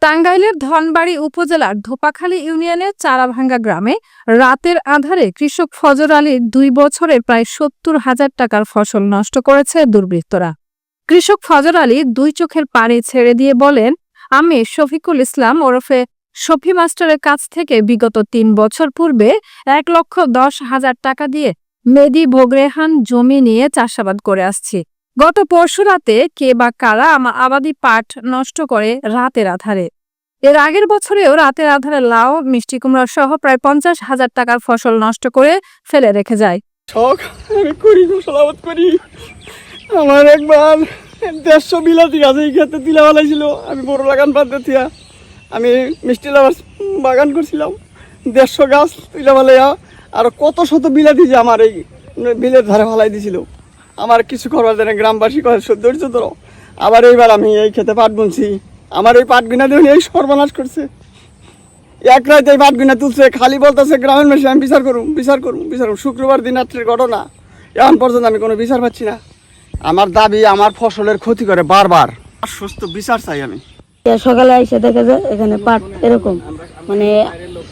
টাঙ্গাইলের ধনবাড়ী উপজেলার ধোপাখালী ইউনিয়নের চারাভাঙ্গা গ্রামে রাতের আঁধারে কৃষক ফজর আলীর 2 বছরের প্রায় 70,000 টাকার ফসল নষ্ট করেছে দুর্বৃত্তরা। কৃষক ফজর আলী 2 চোখের পানি ছেড়ে দিয়ে বলেন, আমি শফিকুল ইসলাম ওরফে শফি মাস্টারের কাছ থেকে বিগত 3 বছর পূর্বে 1,10,000 টাকা দিয়ে মেদি ভোগরেহান জমি নিয়ে চাষাবাদ করে আসছি। গত পরশু রাতে কে বা কারা আমার আবাদি পাট নষ্ট করে রাতের আধারে। এর আগের বছরেও রাতের আধারে লাউ, মিষ্টি কুমড়া সহ প্রায় 50,000 টাকার ফসল নষ্ট করে ফেলে রেখে যায়। শখ আমি করি, ফসল আবাদ করি। আমার একবার 150 বিলাতি গাছ এই ক্ষেত্রে তিলা বানাইছিল। আমি বড় বাগান বাঁধতে থিয়া আমি মিষ্টি লাউ বাগান করছিলাম। 150 গাছ তিলা বালাইয়া আর কত শত বিলাতি যে আমার এই বিলের ধারে ফালাই দিছিল। আমার কিছু করবার জানে গ্রামবাসী কয় ধৈর্য ধরো। আবার এইবার আমি এই ক্ষেতে পাট বুনছি। আমার এই পাট গুনা দিয়ে এই সর্বনাশ করছে। এক রাতে এই পাট গুনা তুলছে, খালি বলতেছে গ্রামের মেশে আমি বিচার করুম। শুক্রবার দিন রাত্রের ঘটনা, এখন পর্যন্ত আমি কোনো বিচার পাচ্ছি না। আমার দাবি, আমার ফসলের ক্ষতি করে বারবার, সুস্থ বিচার চাই আমি। সকালে এসে দেখা যায় এখানে পাট এরকম মানে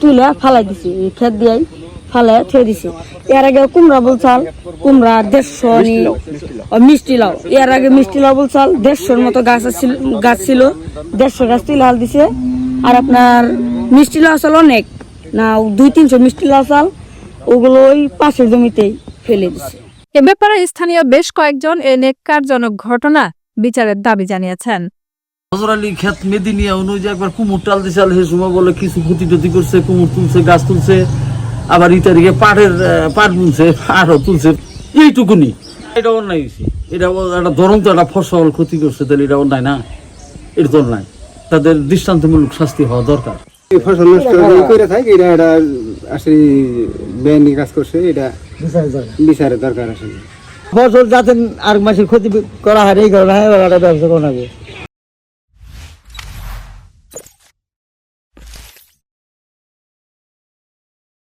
তুলে ফালাই দিছি, ক্ষেত দিয়ে ফালাই থুয়ে দিছি। এর আগে কুমড়া বলছাল, কুমড়া 150 মিষ্টি লাউ, এর আগে মিষ্টি লাউ বলছাল 150 মতো গাছ ছিল। 150 গাছ তুলে হাল দিছে। আর আপনার মিষ্টি লাউ চাল অনেক না, 200-300 মিষ্টি লাউ চাল ওগুলো ওই পাশের জমিতেই ফেলে দিছে। এ ব্যাপারে স্থানীয় বেশ কয়েকজন এ নেককারজনক ঘটনা বিচারের দাবি জানিয়েছেন। ফজর আলী ক্ষেত মেদি নিয়ে অনুযায়ী একবার কুমুর টাল দিছে, সে সময় বলে কিছু ক্ষতি টতি করছে, কুমুর তুলছে, গাছ তুলছে, আবার ই তারিখে পাট বুনছে, পাটও তুলছে, এইটুকুনি। এটা অন্যায় হয়েছে। এটা একটা ধরন্ত একটা ফসল ক্ষতি করছে, তাহলে এটা অন্যায় না? এটা তো অন্যায়। তাদের দৃষ্টান্তমূলক শাস্তি হওয়া দরকার। ফসল নষ্ট করে থাকে, এটা আসলে বেআইনি কাজ করছে, এটা বিচারের দরকার আসলে। ফসল যাতে আর মাসের ক্ষতি করা হয় এই কারণে ব্যবসা করা হবে।